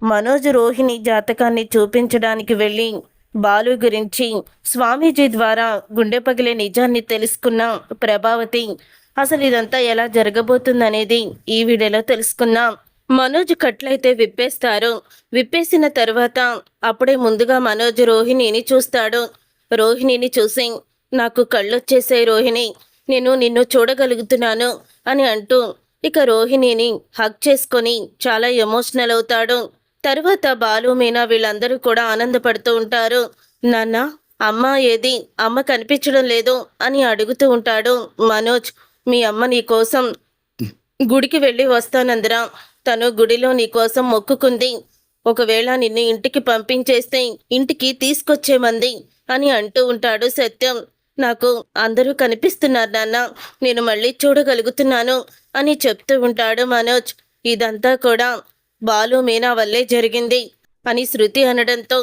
మనోజ్ రోహిణి జాతకాన్ని చూపించడానికి వెళ్ళి బాలు గురించి స్వామీజీ ద్వారా గుండె పగిలే నిజాన్ని తెలుసుకున్న ప్రభావతి అసలు ఇదంతా ఎలా జరగబోతుందనేది ఈ వీడియోలో తెలుసుకుందాం. మనోజ్ కట్లయితే విప్పేస్తారు. విప్పేసిన తర్వాత అప్పుడే ముందుగా మనోజ్ రోహిణిని చూస్తాడు. రోహిణిని చూసి నాకు కళ్ళొచ్చేసాయి రోహిణి, నేను నిన్ను చూడగలుగుతున్నాను అని అంటూ ఇక రోహిణిని హగ్ చేసుకొని చాలా ఎమోషనల్ అవుతాడు. తరువాత బాలు మీనా వీళ్ళందరూ కూడా ఆనందపడుతూ ఉంటారు. నాన్న, అమ్మ ఏది, అమ్మ కనిపించడం లేదు అని అడుగుతూ ఉంటాడు మనోజ్. మీ అమ్మ నీ కోసం గుడికి వెళ్ళి వస్తానందిరా, తను గుడిలో నీ కోసం మొక్కుకుంది, ఒకవేళ నిన్ను ఇంటికి పంపించేస్తే ఇంటికి తీసుకొచ్చేమంది అని అంటూ ఉంటాడు సత్యం. నాకు అందరూ కనిపిస్తున్నారు నాన్న, నేను మళ్ళీ చూడగలుగుతున్నాను అని చెప్తూ ఉంటాడు మనోజ్. ఇదంతా కూడా బాలు మీనా వల్లే జరిగింది అని శృతి అనడంతో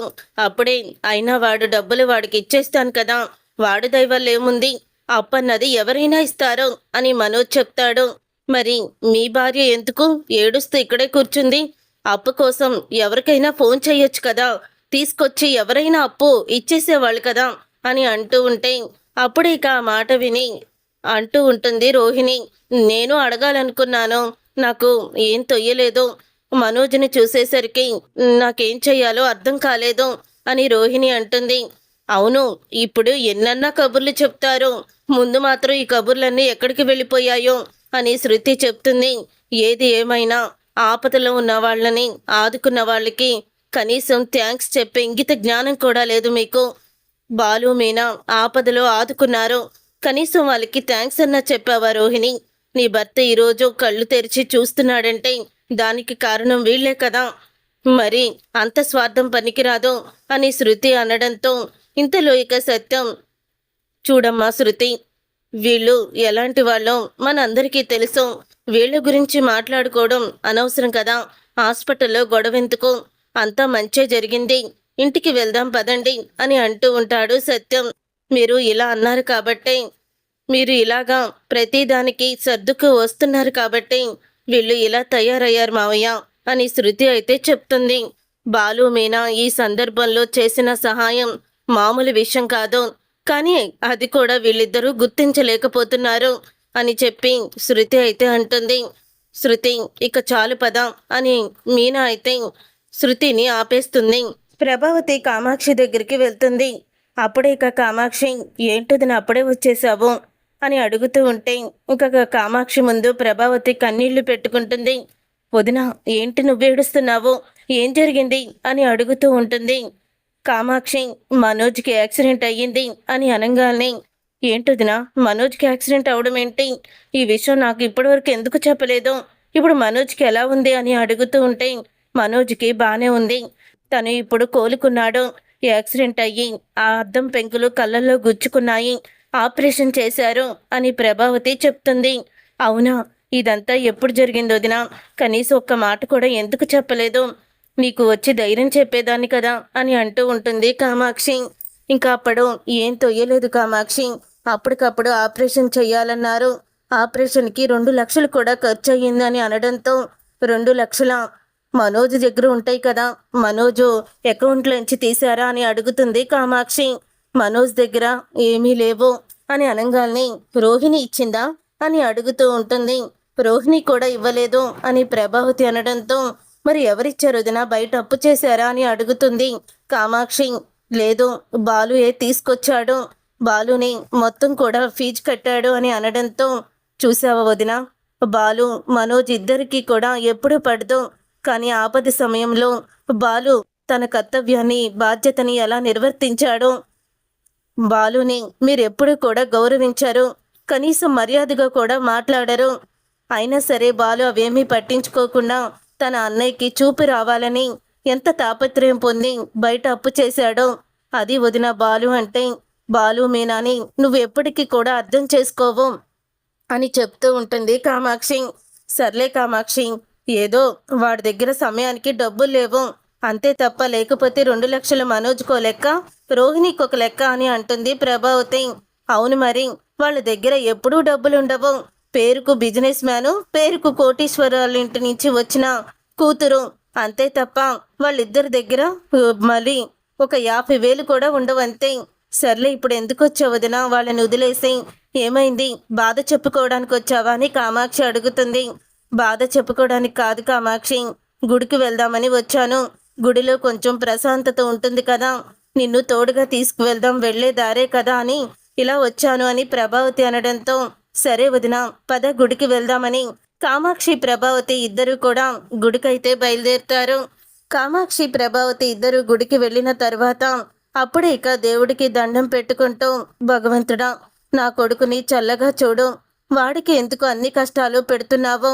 అప్పుడే అయినా వాడు డబ్బులు వాడికి ఇచ్చేస్తాను కదా, వాడు దయవల్ల ఏముంది, అప్పన్నది ఎవరైనా ఇస్తారో అని మనోజ్ చెప్తాడు. మరి మీ భార్య ఎందుకు ఏడుస్తూ ఇక్కడే కూర్చుంది, అప్పు కోసం ఎవరికైనా ఫోన్ చేయొచ్చు కదా, తీసుకొచ్చి ఎవరైనా అప్పు ఇచ్చేసేవాళ్ళు కదా అని అంటూ ఉంటే అప్పుడే ఇక ఆ మాట విని అంటూ ఉంటుంది రోహిణి. నేను అడగాలనుకున్నాను, నాకు ఏం తొయ్యలేదు, మనోజ్ని చూసేసరికి నాకేం చెయ్యాలో అర్థం కాలేదు అని రోహిణి అంటుంది. అవును, ఇప్పుడు ఎన్నన్నా కబుర్లు చెప్తారు, ముందు మాత్రం ఈ కబుర్లన్నీ ఎక్కడికి వెళ్ళిపోయాయో అని శృతి చెప్తుంది. ఏది ఏమైనా ఆపదలో ఉన్న వాళ్ళని ఆదుకున్న వాళ్ళకి కనీసం థ్యాంక్స్ చెప్పే ఇంగిత జ్ఞానం కూడా లేదు మీకు. బాలు మీనా ఆపదలో ఆదుకున్నారు, కనీసం వాళ్ళకి థ్యాంక్స్ అన్నా చెప్పావా రోహిణి? నీ భర్త ఈరోజు కళ్ళు తెరిచి చూస్తున్నాడంటే దానికి కారణం వీళ్లే కదా, మరి అంత స్వార్థం పనికిరాదు అని శృతి అనడంతో ఇంతలో ఇక సత్యం, చూడమ్మా శృతి, వీళ్ళు ఎలాంటి వాళ్ళో మనందరికీ తెలుసు, వీళ్ళ గురించి మాట్లాడుకోవడం అనవసరం కదా, హాస్పిటల్లో గొడవెందుకు, అంతా మంచే జరిగింది, ఇంటికి వెళ్దాం పదండి అని అంటూ ఉంటాడు సత్యం. మీరు ఇలా అన్నారు కాబట్టే, మీరు ఇలాగా ప్రతిదానికి సర్దుకు వస్తున్నారు కాబట్టి వీళ్ళు ఇలా తయారయ్యారు మావయ్య అని శృతి అయితే చెప్తుంది. బాలు మీనా ఈ సందర్భంలో చేసిన సహాయం మామూలు విషయం కాదు, కానీ అది కూడా వీళ్ళిద్దరూ గుర్తించలేకపోతున్నారు అని చెప్పి శృతి అయితే అంటుంది. శృతి, ఇక చాలు పద అని మీనా అయితే శృతిని ఆపేస్తుంది. ప్రభావతి కామాక్షి దగ్గరికి వెళ్తుంది. అప్పుడే ఇక కామాక్షి, ఏంటిది నా అప్పుడే వచ్చేసావు అని అడుగుతూ ఉంటే ఇంకొక కామాక్షి ముందు ప్రభావతి కన్నీళ్లు పెట్టుకుంటుంది. వదిన, ఏంటి నువ్వేడుస్తున్నావు, ఏం జరిగింది అని అడుగుతూ ఉంటుంది. కామాక్షి, మనోజ్కి యాక్సిడెంట్ అయ్యింది అని అనగానే, ఏంటొదిన, మనోజ్కి యాక్సిడెంట్ అవడం ఏంటి, ఈ విషయం నాకు ఇప్పటివరకు ఎందుకు చెప్పలేదు, ఇప్పుడు మనోజ్కి ఎలా ఉంది అని అడుగుతూ ఉంటే మనోజ్కి బాగానే ఉంది, తను ఇప్పుడు కోలుకున్నాడు, యాక్సిడెంట్ అయ్యి ఆ అద్దం పెంకులు కళ్ళల్లో గుచ్చుకున్నాయి, ఆపరేషన్ చేశారు అని ప్రభావతి చెప్తుంది. అవునా, ఇదంతా ఎప్పుడు జరిగిందో వదినా, కనీసం ఒక్క మాట కూడా ఎందుకు చెప్పలేదు, నీకు వచ్చి ధైర్యం చెప్పేదాన్ని కదా అని అంటూ ఉంటుంది కామాక్షి. ఇంకా అప్పుడు ఏం తొయ్యలేదు కామాక్షి, అప్పటికప్పుడు ఆపరేషన్ చెయ్యాలన్నారు, ఆపరేషన్కి 2 లక్షలు కూడా ఖర్చు అయ్యిందని అనడంతో 2 లక్షల మనోజ్ దగ్గర ఉంటాయి కదా, మనోజు అకౌంట్లోంచి తీశారా అని అడుగుతుంది కామాక్షి. మనోజ్ దగ్గర ఏమీ లేవు అని అనగానే, రోహిణి ఇచ్చిందా అని అడుగుతూ ఉంటుంది. రోహిణి కూడా ఇవ్వలేదు అని ప్రభావతి అనడంతో, మరి ఎవరిచ్చారు వదినా, బయట అప్పు చేశారా అని అడుగుతుంది కామాక్షి. లేదు, బాలుయే తీసుకొచ్చాడు, బాలుని మొత్తం కూడా ఫీజు కట్టాడు అని అనడంతో, చూసావా వదిన, బాలు మనోజ్ ఇద్దరికీ కూడా ఎప్పుడు పడదు, కానీ ఆపద సమయంలో బాలు తన కర్తవ్యాన్ని బాధ్యతని ఎలా నిర్వర్తించాడో, బాలుని మీరెప్పుడు కూడా గౌరవించారు, కనీసం మర్యాదగా కూడా మాట్లాడరు, అయినా సరే బాలు అవేమీ పట్టించుకోకుండా తన అన్నయ్యకి చూపు రావాలని ఎంత తాపత్రయం పొంది బయట అప్పు చేశాడో, అది వదిన బాలు అంటే. బాలు మీనాని నువ్వెప్పటికీ కూడా అర్థం చేసుకోవు అని చెప్తూ ఉంటుంది కామాక్షి. సర్లే కామాక్షి, ఏదో వాడి దగ్గర సమయానికి డబ్బులు లేవు అంతే తప్ప, లేకపోతే 2 లక్షల మనోజ్కో లెక్క, రోహిణికి ఒక లెక్క అని అంటుంది ప్రభావతి. అవును, మరి వాళ్ళ దగ్గర ఎప్పుడూ డబ్బులుండవు, పేరుకు బిజినెస్ మ్యాను, పేరుకు కోటీశ్వరాల ఇంటి నుంచి వచ్చిన కూతురు, అంతే తప్ప వాళ్ళిద్దరి దగ్గర మళ్ళీ ఒక 50,000 కూడా ఉండవంతే. సర్లే ఇప్పుడు ఎందుకొచ్చావు వదినా, వాళ్ళని వదిలేసి. ఏమైంది, బాధ చెప్పుకోవడానికి వచ్చావా అని కామాక్షి అడుగుతుంది. బాధ చెప్పుకోవడానికి కాదు కామాక్షి, గుడికి వెళ్దామని వచ్చాను. గుడిలో కొంచెం ప్రశాంతత ఉంటుంది కదా, నిన్ను తోడుగా తీసుకువెళ్దాం, వెళ్లే దారే కదా అని ఇలా వచ్చాను అని ప్రభావతి అనడంతో, సరే వదినా పద గుడికి వెళ్దామని కామాక్షి ప్రభావతి ఇద్దరు కూడా గుడికైతే బయలుదేరుతారు. కామాక్షి ప్రభావతి ఇద్దరు గుడికి వెళ్ళిన తర్వాత అప్పుడే ఇక దేవుడికి దండం పెట్టుకుంటూ, భగవంతుడా నా కొడుకుని చల్లగా చూడు, వాడికి ఎందుకు అన్ని కష్టాలు పెడుతున్నావు,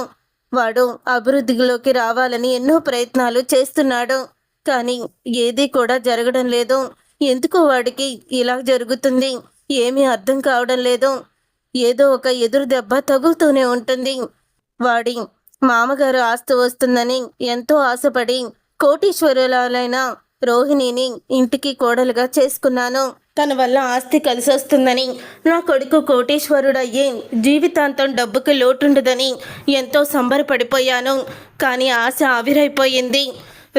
వాడు అభివృద్ధిలోకి రావాలని ఎన్నో ప్రయత్నాలు చేస్తున్నాడు, కానీ ఏదీ కూడా జరగడం లేదు. ఎందుకు వాడికి ఇలా జరుగుతుంది, ఏమీ అర్థం కావడం లేదు. ఏదో ఒక ఎదురు దెబ్బ తగులుతూనే ఉంటుంది. వాడి మామగారు ఆస్తి వస్తుందని ఎంతో ఆశపడి కోటీశ్వరులైన రోహిణిని ఇంటికి కోడలుగా చేసుకున్నాను. తన వల్ల ఆస్తి కలిసొస్తుందని, నా కొడుకు కోటీశ్వరుడయ్యే జీవితాంతం డబ్బుకి లోటుండదని ఎంతో సంబరపడిపోయాను. కానీ ఆశ ఆవిరైపోయింది.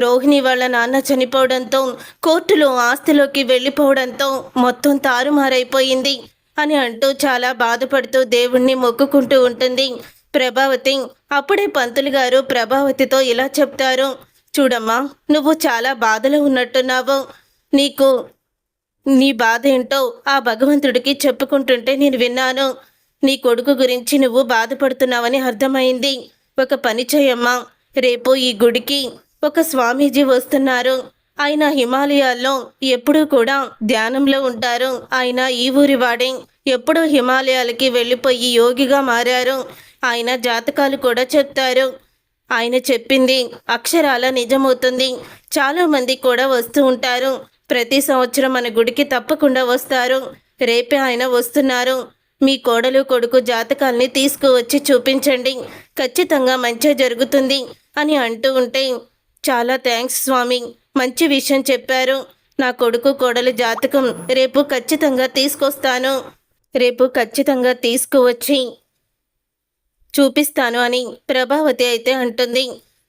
రోహిణి వాళ్ళ నాన్న చనిపోవడంతో, కోర్టులో ఆస్తిలోకి వెళ్ళిపోవడంతో మొత్తం తారుమారైపోయింది అని అంటూ చాలా బాధపడుతూ దేవుణ్ణి మొక్కుకుంటూ ఉంటుంది ప్రభావతి. అప్పుడే పంతులు గారు ప్రభావతితో ఇలా చెప్తారు, చూడమ్మా నువ్వు చాలా బాధలో ఉన్నట్టున్నావు, నీకు నీ బాధ ఏంటో ఆ భగవంతుడికి చెప్పుకుంటుంటే నేను విన్నాను. నీ కొడుకు గురించి నువ్వు బాధపడుతున్నావని అర్థమైంది. ఒక పని చేయమ్మా, రేపు ఈ గుడికి ఒక స్వామీజీ వస్తున్నారు. ఆయన హిమాలయాల్లో ఎప్పుడూ కూడా ధ్యానంలో ఉంటారు. ఆయన ఈ ఊరి వాడే, ఎప్పుడూ హిమాలయాలకి వెళ్ళిపోయి యోగిగా మారారు. ఆయన జాతకాలు కూడా చెప్తారు. ఆయన చెప్పింది అక్షరాల నిజమవుతుంది. చాలామంది కూడా వస్తూ ఉంటారు. ప్రతి సంవత్సరం మన గుడికి తప్పకుండా వస్తారు. రేపే ఆయన వస్తున్నారు. మీ కోడలు కొడుకు జాతకాల్ని తీసుకువచ్చి చూపించండి, ఖచ్చితంగా మంచి జరుగుతుంది అని అంటూ ఉంటే, చాలా థ్యాంక్స్ స్వామి, మంచి విషయం చెప్పారు. నా కొడుకు కోడలు జాతకం రేపు ఖచ్చితంగా తీసుకొస్తాను, రేపు ఖచ్చితంగా తీసుకువచ్చి చూపిస్తాను అని ప్రభావతి అయితే అంటుంది.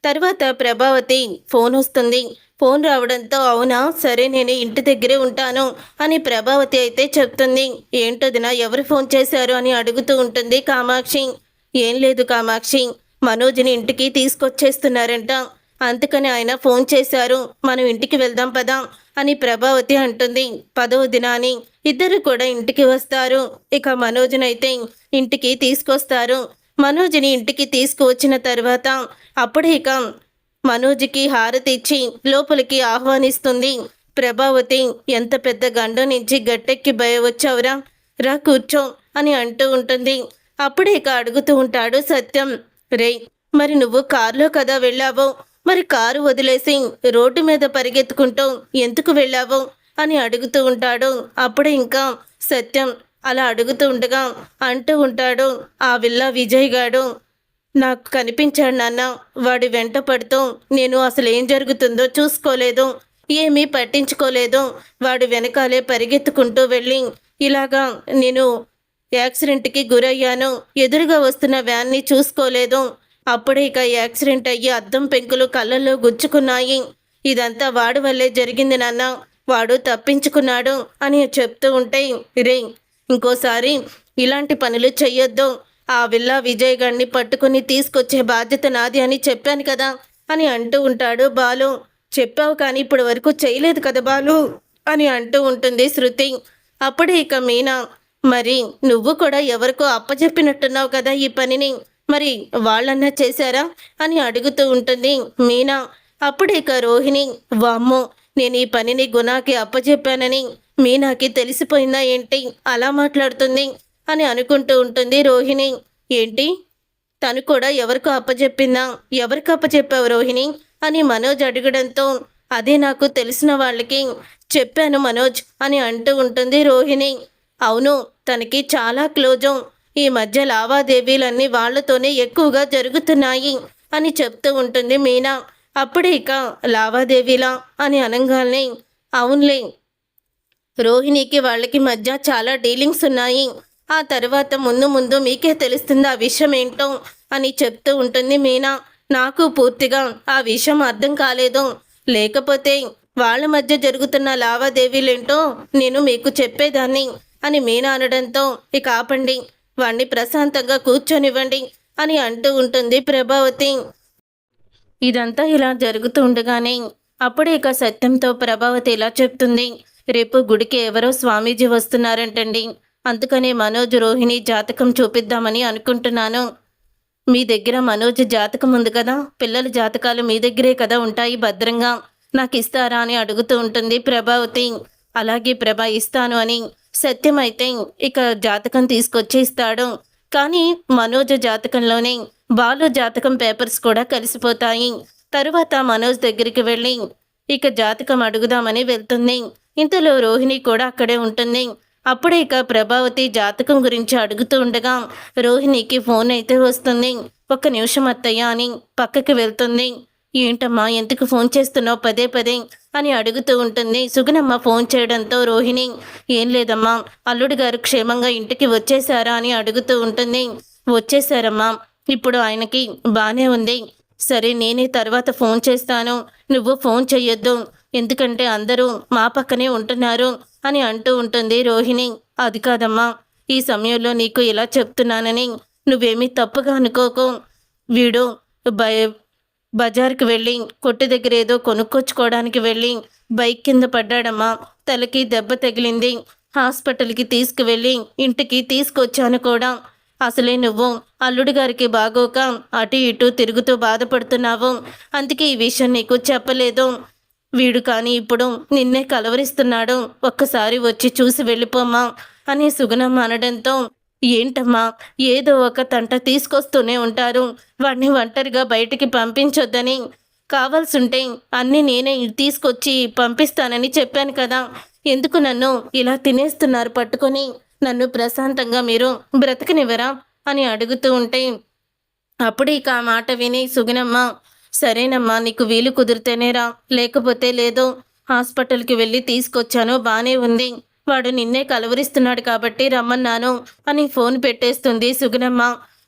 తర్వాత ప్రభావతి ఫోన్ వస్తుంది. ఫోన్ రావడంతో, అవునా సరే నేను ఇంటి దగ్గరే ఉంటాను అని ప్రభావతి అయితే చెప్తుంది. ఏంటోదినా ఎవరు ఫోన్ చేశారు అని అడుగుతూ ఉంటుంది కామాక్షి. ఏం లేదు కామాక్షి, మనోజ్ని ఇంటికి తీసుకొచ్చేస్తున్నారంట, అందుకని ఆయన ఫోన్ చేశారు, మనం ఇంటికి వెళ్దాం పదా అని ప్రభావతి అంటుంది. 10వ దినాన్ని ఇద్దరు కూడా ఇంటికి వస్తారు. ఇక మనోజ్నైతే ఇంటికి తీసుకొస్తారు. మనోజ్ని ఇంటికి తీసుకువచ్చిన తర్వాత అప్పుడే ఇక మనోజ్కి హారతి ఇచ్చి లోపలికి ఆహ్వానిస్తుంది ప్రభావతి. ఎంత పెద్ద గండం నుంచి గట్టెక్కి వచ్చావురా, రా కూర్చో అని అంటూ ఉంటుంది. అప్పుడే ఇక అడుగుతూ ఉంటాడు సత్యం, రే మరి నువ్వు కారులో కదా వెళ్ళావు, మరి కారు వదిలేసి రోడ్డు మీద పరిగెత్తుకుంటూ ఎందుకు వెళ్ళావు అని అడుగుతూ ఉంటాడు. అప్పుడే ఇంకా సత్యం అలా అడుగుతూ ఉండగా అంటూ ఉంటాడు, ఆ విల్లా విజయ్ గాడు నాకు కనిపించాడు నాన్న, వాడి వెంట పడుతూ నేను అసలు ఏం జరుగుతుందో చూసుకోలేదు, ఏమీ పట్టించుకోలేదు. వాడి వెనకాలే పరిగెత్తుకుంటూ వెళ్ళి ఇలాగా నేను యాక్సిడెంట్కి గురయ్యాను. ఎదురుగా వస్తున్న వ్యాన్ని చూసుకోలేదు. అప్పుడే ఇక యాక్సిడెంట్ అయ్యి అద్దం పెంకులు కళ్ళల్లో గుచ్చుకున్నాయి. ఇదంతా వాడి వల్లే జరిగింది నాన్న, వాడు తప్పించుకున్నాడు అని చెప్తూ ఉంటే, రే ఇంకోసారి ఇలాంటి పనులు చెయ్యొద్దు, ఆ విల్లా విజయ్ గారిని పట్టుకుని తీసుకొచ్చే బాధ్యత నాది అని చెప్పాను కదా అని అంటూ ఉంటాడు బాలు. చెప్పావు కానీ ఇప్పటి వరకు చేయలేదు కదా బాలు అని అంటూ ఉంటుంది శృతి. అప్పుడే ఇక మీనా, మరి నువ్వు కూడా ఎవరికో అప్పచెప్పినట్టున్నావు కదా ఈ పనిని, మరి వాళ్ళన్నా చేశారా అని అడుగుతూ ఉంటుంది మీనా. అప్పుడే ఇక రోహిణి, వామ్మో నేను ఈ పనిని గుణాకి అప్పచెప్పానని మీనాకి తెలిసిపోయిందా ఏంటి అలా మాట్లాడుతుంది అని అనుకుంటూ ఉంటుంది రోహిణి. ఏంటి తను కూడా ఎవరికో అప్పచెప్పిందా, ఎవరికి అప్పచెప్పావు రోహిణి అని మనోజ్ అడగడంతో, అదే నాకు తెలిసిన వాళ్ళకి చెప్పాను మనోజ్ అని అంటూ ఉంటుంది రోహిణి. అవును తనకి చాలా క్లోజు, ఈ మధ్య లావాదేవీలన్నీ వాళ్లతోనే ఎక్కువగా జరుగుతున్నాయి అని చెప్తూ ఉంటుంది మీనా. అప్పుడే ఇక లావాదేవీలా అని అనగానే, అవునులే రోహిణికి వాళ్ళకి మధ్య చాలా డీలింగ్స్ ఉన్నాయి, ఆ తర్వాత ముందు ముందు మీకే తెలుస్తుంది ఆ విషయం ఏంటో అని చెప్తూ ఉంటుంది మీనా. నాకు పూర్తిగా ఆ విషయం అర్థం కాలేదు. లేకపోతే వాళ్ళ మధ్య జరుగుతున్న లావాదేవీలేంటో నేను మీకు చెప్పేదాన్ని అని మీనా అనడంతో, ఇక ఆపండి, వాణ్ణి ప్రశాంతంగా కూర్చొనివ్వండి అని అంటూ ఉంటుంది ప్రభావతి. ఇదంతా ఇలా జరుగుతూ ఉండగానే అప్పుడే ఇక సత్యంతో ప్రభావతి ఇలా చెప్తుంది. రేపు గుడికి ఎవరో స్వామీజీ వస్తున్నారంటండి. అందుకనే మనోజ్ రోహిణి జాతకం చూపిద్దామని అనుకుంటున్నాను. మీ దగ్గర మనోజ్ జాతకం ఉంది కదా, పిల్లల జాతకాలు మీ దగ్గరే కదా ఉంటాయి భద్రంగా, నాకు ఇస్తారా అని అడుగుతూ ఉంటుంది ప్రభావతి. అలాగే ప్రభా, ఇస్తాను అని సత్యం అయితే ఇక జాతకం తీసుకొచ్చి ఇస్తాడు. కానీ మనోజ్ జాతకంలోనే బాలు జాతకం పేపర్స్ కూడా కలిసిపోతాయి. తరువాత మనోజ్ దగ్గరికి వెళ్ళి ఇక జాతకం అడుగుదామని వెళ్తుంది. ఇంతలో రోహిణి కూడా అక్కడే ఉంటుంది. అప్పుడే ఇక ప్రభావతి జాతకం గురించి అడుగుతూ ఉండగా రోహిణికి ఫోన్ అయితే వస్తుంది. ఒక్క నిమిషం అత్తయ్య అని పక్కకి వెళ్తుంది. ఏంటమ్మా, ఎందుకు ఫోన్ చేస్తున్నావు పదే పదే అని అడుగుతూ ఉంటుంది. సుగుణమ్మ ఫోన్ చేయడంతో రోహిణి, ఏం లేదమ్మా, అల్లుడు గారు క్షేమంగా ఇంటికి వచ్చేసారా అని అడుగుతూ ఉంటుంది. వచ్చేసారమ్మా, ఇప్పుడు ఆయనకి బాగానే ఉంది. సరే, నేనే తర్వాత ఫోన్ చేస్తాను, నువ్వు ఫోన్ చెయ్యొద్దు, ఎందుకంటే అందరూ మా పక్కనే ఉంటున్నారు అని అంటూ ఉంటుంది రోహిణి. అది కాదమ్మా, ఈ సమయంలో నీకు ఇలా చెప్తున్నానని నువ్వేమీ తప్పుగా అనుకోకు. వీడు బజార్కి వెళ్ళి కొట్టు దగ్గర ఏదో కొనుక్కొచ్చుకోవడానికి వెళ్ళి బైక్ కింద పడ్డాడమ్మా, తలకి దెబ్బ తగిలింది. హాస్పిటల్కి తీసుకువెళ్ళి ఇంటికి తీసుకొచ్చాను కూడా. అసలే నువ్వు అల్లుడు గారికి బాగోక అటు ఇటు తిరుగుతూ బాధపడుతున్నావు, అందుకే ఈ విషయం నీకు చెప్పలేదు. వీడు కానీ ఇప్పుడు నిన్నే కలవరిస్తున్నాడు, ఒక్కసారి వచ్చి చూసి వెళ్ళిపోమ్మా అని సుగుణమ్మ అనడంతో, ఏంటమ్మా, ఏదో ఒక తంట తీసుకొస్తూనే ఉంటారు, వాడిని ఒంటరిగా బయటికి పంపించొద్దని, కావాల్సుంటే అన్నీ నేనే తీసుకొచ్చి పంపిస్తానని చెప్పాను కదా, ఎందుకు నన్ను ఇలా తినేస్తున్నారు పట్టుకొని, నన్ను ప్రశాంతంగా మీరు బ్రతకనివ్వరా అని అడుగుతూ ఉంటే, అప్పుడు ఇక ఆ మాట విని సుగుణమ్మ, సరేనమ్మా, నీకు వీలు కుదిరితేనేరా, లేకపోతే లేదు, హాస్పిటల్కి వెళ్ళి తీసుకొచ్చాను, బాగానే ఉంది, వాడు నిన్నే కలవరిస్తున్నాడు కాబట్టి రమ్మన్నాను అని ఫోన్ పెట్టేస్తుంది సుగుణమ్మ.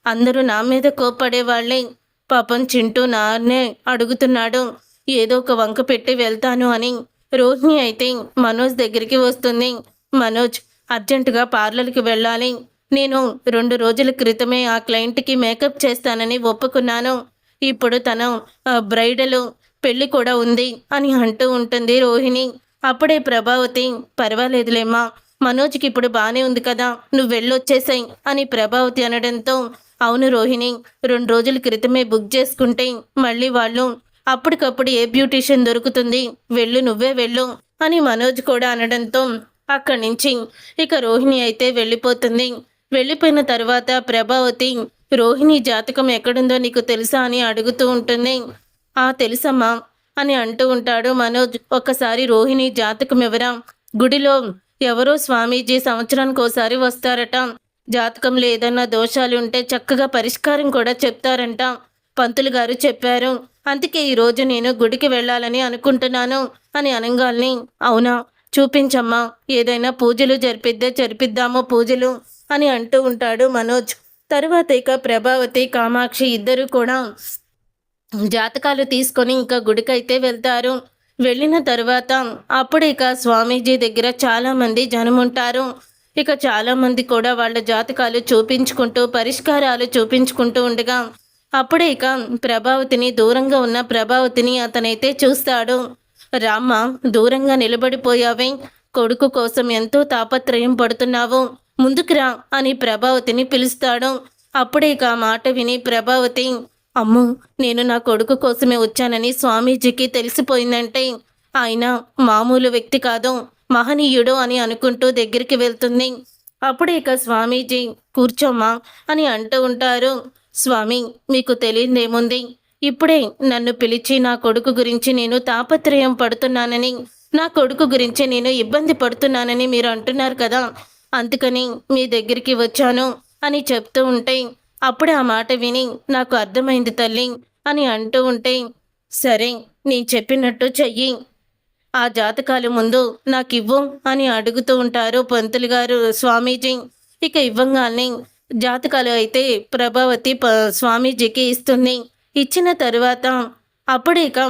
అందరూ నా మీద కోప్పడేవాళ్లే, పాపం చింటూ నాన్నే అడుగుతున్నాడు, ఏదో ఒక వంక పెట్టి వెళ్తాను అని. రోహిణి అయితే మనోజ్ దగ్గరికి వస్తుంది. మనోజ్, అర్జెంటుగా పార్లర్కి వెళ్ళాలి, నేను 2 రోజుల క్రితమే ఆ క్లయింట్కి మేకప్ చేస్తానని ఒప్పుకున్నాను, ఇప్పుడు తను బ్రైడల్ పెళ్ళి కూడా ఉంది అని అంటూ ఉంటుంది రోహిణి. అప్పుడే ప్రభావతి, పర్వాలేదులేమ్మా, మనోజ్కి ఇప్పుడు బాగానే ఉంది కదా, నువ్వు వెళ్ళొచ్చేసాయి అని ప్రభావతి అనడంతో, అవును రోహిణి, 2 రోజుల క్రితమే బుక్ చేసుకుంటే మళ్ళీ వాళ్ళు అప్పటికప్పుడు ఏ బ్యూటీషియన్ దొరుకుతుంది, వెళ్ళు, నువ్వే వెళ్ళు అని మనోజ్ కూడా అనడంతో అక్కడి నుంచి ఇక రోహిణి అయితే వెళ్ళిపోతుంది. వెళ్ళిపోయిన తర్వాత ప్రభావతి, రోహిణి జాతకం ఎక్కడుందో నీకు తెలుసా అని అడుగుతూ ఉంటుంది. తెలుసమ్మా అని అంటూ ఉంటాడు మనోజ్. ఒక్కసారి రోహిణి జాతకం ఎవరా, గుడిలో ఎవరో స్వామీజీ సంవత్సరానికి ఒకసారి వస్తారట, జాతకంలో ఏదన్నా దోషాలు ఉంటే చక్కగా పరిష్కారం కూడా చెప్తారంట, పంతులు గారు చెప్పారు, అందుకే ఈరోజు నేను గుడికి వెళ్ళాలని అనుకుంటున్నాను అని అనగాల్ని, అవునా, చూపించమ్మా, ఏదైనా పూజలు జరిపిద్దామో పూజలు అని అంటూ ఉంటాడు మనోజ్. తరువాత ఇక ప్రభావతి, కామాక్షి ఇద్దరు కూడా జాతకాలు తీసుకొని ఇంకా గుడికైతే వెళ్తారు. వెళ్ళిన తర్వాత అప్పుడు ఇక స్వామీజీ దగ్గర చాలామంది జనముంటారు. ఇక చాలామంది కూడా వాళ్ళ జాతకాలు చూపించుకుంటూ పరిష్కారాలు చూపించుకుంటూ ఉండగా అప్పుడే ఇక ప్రభావతిని, దూరంగా ఉన్న ప్రభావతిని అతనైతే చూస్తాడు. రామ్మ, దూరంగా నిలబడిపోయావే, కొడుకు కోసం ఎంతో తాపత్రయం పడుతున్నావు, ముందుకు రా అని ప్రభావతిని పిలుస్తాడు. అప్పుడే ఇక ఆ మాట విని ప్రభావతి, అమ్మో, నేను నా కొడుకు కోసమే వచ్చానని స్వామీజీకి తెలిసిపోయిందంటే ఆయన మామూలు వ్యక్తి కాదు, మహనీయుడు అని అనుకుంటూ దగ్గరికి వెళ్తుంది. అప్పుడే ఇక స్వామీజీ, కూర్చోమ్మా అని అంటూ ఉంటారు. స్వామి, మీకు తెలియదేముంది, ఇప్పుడే నన్ను పిలిచి నా కొడుకు గురించి నేను తాపత్రయం పడుతున్నానని, నా కొడుకు గురించి నేను ఇబ్బంది పడుతున్నానని మీరు అంటున్నారు కదా, అందుకని మీ దగ్గరికి వచ్చాను అని చెప్తూ ఉంటే అప్పుడే ఆ మాట విని, నాకు అర్థమైంది తల్లి అని అంటూ ఉంటే, సరే, నేను చెప్పినట్టు చెయ్యి, ఆ జాతకాలు ముందు నాకు ఇవ్వు అని అడుగుతూ ఉంటారు పంతులు గారు, స్వామీజీ. ఇక ఇవ్వంగానే జాతకాలు అయితే ప్రభావతి స్వామీజీకి ఇస్తుంది. ఇచ్చిన తరువాత అప్పుడే ఇక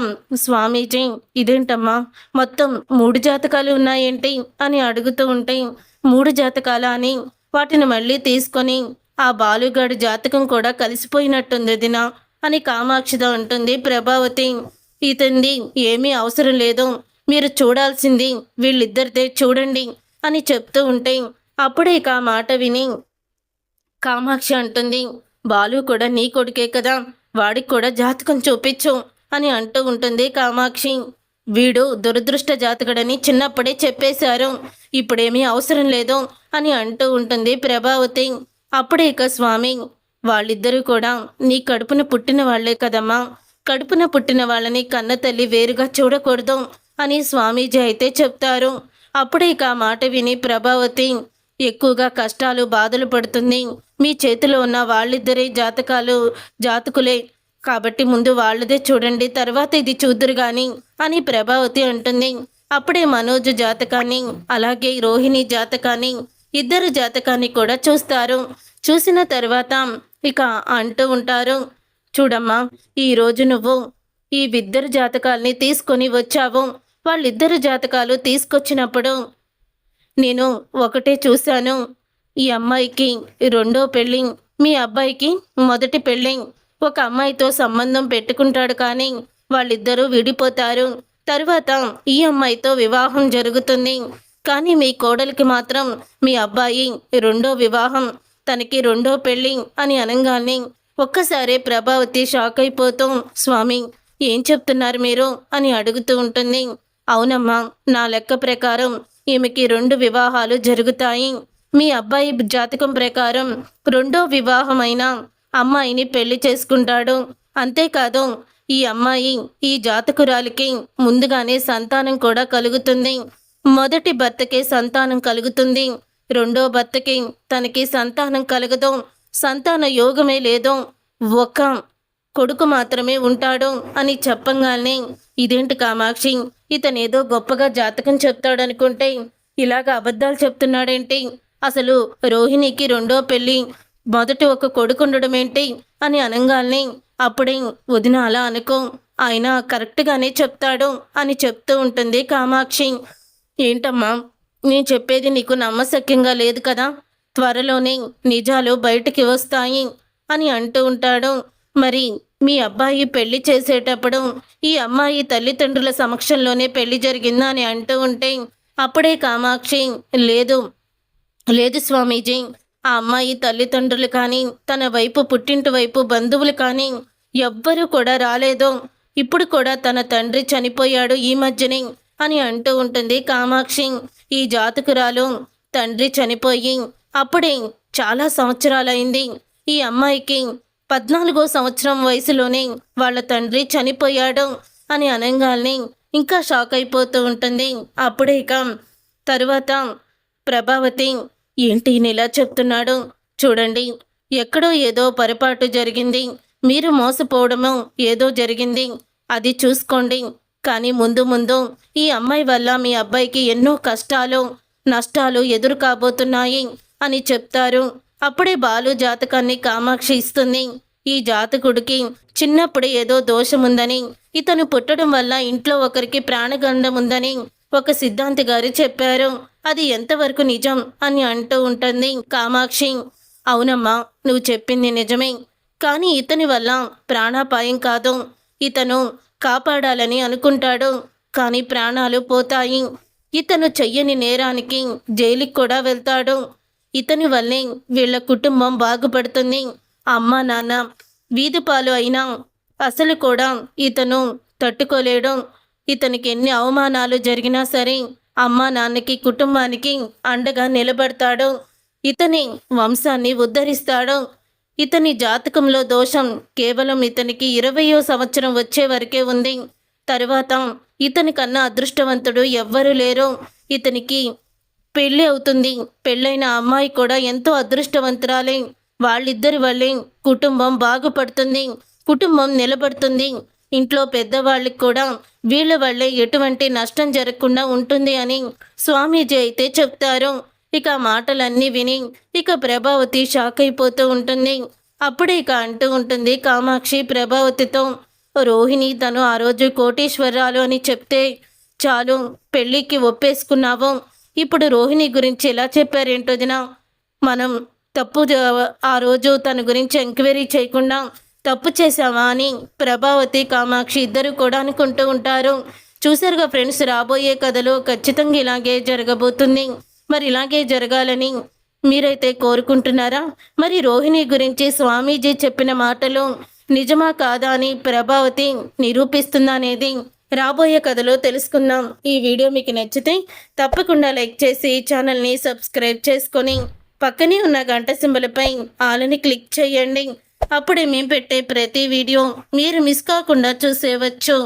స్వామీజీ ఇదేంటమ్మా మొత్తం 3 జాతకాలు ఉన్నాయేంటి అని అడుగుతూ ఉంటే 3 జాతకాలా అని వాటిని మళ్ళీ తీసుకొని ఆ బాలుగాడి జాతకం కూడా కలిసిపోయినట్టుంది వదినా అని కామాక్షితో ఉంటుంది ప్రభావతి. ఇతంది ఏమీ అవసరం లేదు, మీరు చూడాల్సింది వీళ్ళిద్దరిదే చూడండి అని చెప్తూ ఉంటే అప్పుడే ఇక ఆ మాట విని కామాక్షి అంటుంది, బాలు కూడా నీ కొడుకే కదా, వాడికి కూడా జాతకం చూపించు అని అంటూ ఉంటుంది కామాక్షి. వీడు దురదృష్ట జాతకుడని చిన్నప్పుడే చెప్పేశారు, ఇప్పుడేమీ అవసరం లేదు అని అంటూ ఉంటుంది ప్రభావతి. అప్పుడే ఇక స్వామి, వాళ్ళిద్దరూ కూడా నీ కడుపున పుట్టిన వాళ్లే కదమ్మా, కడుపున పుట్టిన వాళ్ళని కన్న తల్లి వేరుగా చూడకూడదు అని స్వామీజీ అయితే చెప్తారు. అప్పుడే ఇక ఆ మాట విని ప్రభావతి, ఎక్కువగా కష్టాలు బాధలు పడుతుంది, మీ చేతిలో ఉన్న వాళ్ళిద్దరే జాతకులే కాబట్టి ముందు వాళ్ళదే చూడండి, తర్వాత ఇది చూద్దురు గాని అని ప్రభావతి అంటుంది. అప్పుడే మనోజ్ జాతకాన్ని అలాగే రోహిణి జాతకాన్ని ఇద్దరు జాతకాన్ని కూడా చూస్తారు. చూసిన తర్వాత ఇక అంటూ ఉంటారు, చూడమ్మా ఈరోజు నువ్వు ఈ ఇద్దరు జాతకాల్ని తీసుకొని వచ్చావు, వాళ్ళిద్దరు జాతకాలు తీసుకొచ్చినప్పుడు నేను ఒకటే చూశాను, ఈ అమ్మాయికి రెండో పెళ్ళి, మీ అబ్బాయికి మొదటి పెళ్ళి, ఒక అమ్మాయితో సంబంధం పెట్టుకుంటాడు కానీ వాళ్ళిద్దరూ విడిపోతారు, తరువాత ఈ అమ్మాయితో వివాహం జరుగుతుంది. కానీ మీ కోడలికి మాత్రం మీ అబ్బాయి రెండో వివాహం, తనకి రెండో పెళ్ళి అని అనగానే ఒక్కసారి ప్రభావతి షాక్ అయిపోతూ, స్వామి ఏం చెప్తున్నారు మీరు అని అడుగుతూ ఉంటుంది. అవునమ్మా, నా లెక్క ప్రకారం ఈమెకి 2 వివాహాలు జరుగుతాయి, మీ అబ్బాయి జాతకం ప్రకారం రెండో వివాహమైన అమ్మాయిని పెళ్లి చేసుకుంటాడు. అంతేకాదు ఈ అమ్మాయి ఈ జాతకురాలికి ముందుగానే సంతానం కూడా కలుగుతుంది, మొదటి భర్తకే సంతానం కలుగుతుంది, రెండో భర్తకి తనకి సంతానం కలగదు, సంతాన యోగమే లేదు, ఒక కొడుకు మాత్రమే ఉంటాడు అని చెప్పంగానే ఇదేంటి కామాక్షి, ఇతనేదో గొప్పగా జాతకం చెప్తాడనుకుంటే ఇలాగ అబద్ధాలు చెప్తున్నాడేంటి, అసలు రోహిణికి రెండో పెళ్ళి మొదటి ఒక కొడుకు ఉండడం ఏంటి అని అనగానే అప్పుడే వదిన అలా అనుకో, ఆయన కరెక్ట్గానే చెప్తాడు అని చెప్తూ ఉంటుంది కామాక్షి. ఏంటమ్మా నేను చెప్పేది నీకు నమ్మశక్యంగా లేదు కదా, త్వరలోనే నిజాలు బయటికి వస్తాయి అని అంటూ ఉంటాడు. మరి మీ అబ్బాయి పెళ్లి చేసేటప్పుడు ఈ అమ్మాయి తల్లిదండ్రుల సమక్షంలోనే పెళ్లి జరిగిందా అని అంటూ ఉంటే అప్పుడే కామాక్షి, లేదు లేదు స్వామీజీ, ఆ అమ్మాయి తల్లిదండ్రులు కానీ తన వైపు పుట్టింటి వైపు బంధువులు కానీ ఎవ్వరూ కూడా రాలేదు, ఇప్పుడు కూడా తన తండ్రి చనిపోయాడు ఈ మధ్యనే అని అంటూ ఉంటుంది కామాక్షి. ఈ జాతకురాలు తండ్రి చనిపోయి అప్పుడే చాలా సంవత్సరాలైంది, ఈ అమ్మాయికి 14వ సంవత్సరం వయసులోనే వాళ్ళ తండ్రి చనిపోయాడు అని అనగానే ఇంకా షాక్ అయిపోతూ ఉంటుంది. అప్పుడే ఇక తరువాత ప్రభావతి, ఏంటి ఇలా చెప్తున్నాడు, చూడండి ఎక్కడో ఏదో పొరపాటు జరిగింది, మీరు మోసపోవడమో ఏదో జరిగింది, అది చూసుకోండి, కానీ ముందు ముందు ఈ అమ్మాయి వల్ల మీ అబ్బాయికి ఎన్నో కష్టాలు నష్టాలు ఎదురు కాబోతున్నాయి అని చెప్తారు. అప్పుడే బాలు జాతకాన్ని కామాక్షి ఇస్తుంది. ఈ జాతకుడికి చిన్నప్పుడే ఏదో దోషముందని, ఇతను పుట్టడం వల్ల ఇంట్లో ఒకరికి ప్రాణగండం ఉందని ఒక సిద్ధాంతి గారు చెప్పారు, అది ఎంతవరకు నిజం అని అంటూ ఉంటుంది కామాక్షి. అవునమ్మా, నువ్వు చెప్పింది నిజమే, కానీ ఇతని వల్ల ప్రాణాపాయం కాదు, ఇతను కాపాడాలని అనుకుంటాడు కానీ ప్రాణాలు పోతాయి, ఇతను చెయ్యని నేరానికి జైలుకి కూడా వెళ్తాడు, ఇతని వల్లే వీళ్ళ కుటుంబం బాగుపడుతుంది, అమ్మ నాన్న వీధి పాలు అయినా అసలు కూడా ఇతను తట్టుకోలేడు, ఇతనికి ఎన్ని అవమానాలు జరిగినా సరే అమ్మ నాన్నకి కుటుంబానికి అండగా నిలబడతాడు, ఇతని వంశాన్ని ఉద్ధరిస్తాడు, ఇతని జాతకంలో దోషం కేవలం ఇతనికి 20వ సంవత్సరం వచ్చే వరకే ఉంది, తరువాత ఇతని కన్నా అదృష్టవంతుడు ఎవ్వరూ లేరు, ఇతనికి పెళ్ళి అవుతుంది, పెళ్ళైన అమ్మాయి కూడా ఎంతో అదృష్టవంతురాలే, వాళ్ళిద్దరి వల్లే కుటుంబం బాగుపడుతుంది, కుటుంబం నిలబడుతుంది, ఇంట్లో పెద్దవాళ్ళకి కూడా వీళ్ళ వల్లే ఎటువంటి నష్టం జరగకుండా ఉంటుంది అని స్వామీజీ అయితే చెప్తారు. ఇక మాటలన్నీ విని ఇక ప్రభావతి షాక్ అయిపోతూ ఉంటుంది. అప్పుడే ఇక అంటూ ఉంటుంది కామాక్షి ప్రభావతితో, రోహిణి తను ఆ రోజు కోటీశ్వరరాలు అని చెప్తే చాలు, పెళ్ళికి ఒప్పేసుకున్నావు. ఇప్పుడు రోహిణి గురించి ఎలా చెప్పారేంటో వదినా? మనం ఆ రోజు తన గురించి ఎంక్వైరీ చేయకుండా తప్పు చేశామా అని ప్రభావతి కామాక్షి ఇద్దరు కూడా అనుకుంటూ ఉంటారు. చూసారుగా ఫ్రెండ్స్, రాబోయే కథలో ఖచ్చితంగా ఇలాగే జరగబోతుంది. మరి ఇలాగే జరగాలని మీరైతే కోరుకుంటున్నారా? మరి రోహిణి గురించి స్వామీజీ చెప్పిన మాటలు నిజమా కాదా అని ప్రభావతి నిరూపిస్తుందా అనేది రాబోయే కథలో తెలుసుకుందాం. ఈ వీడియో మీకు నచ్చితే తప్పకుండా లైక్ చేసి ఛానల్ని సబ్స్క్రైబ్ చేసుకొని పక్కనే ఉన్న గంట సింబల్పై ఆలని క్లిక్ చేయండి. అప్పుడే మేము పెట్టే ప్రతి వీడియో మీరు మిస్ కాకుండా చూసేవచ్చు.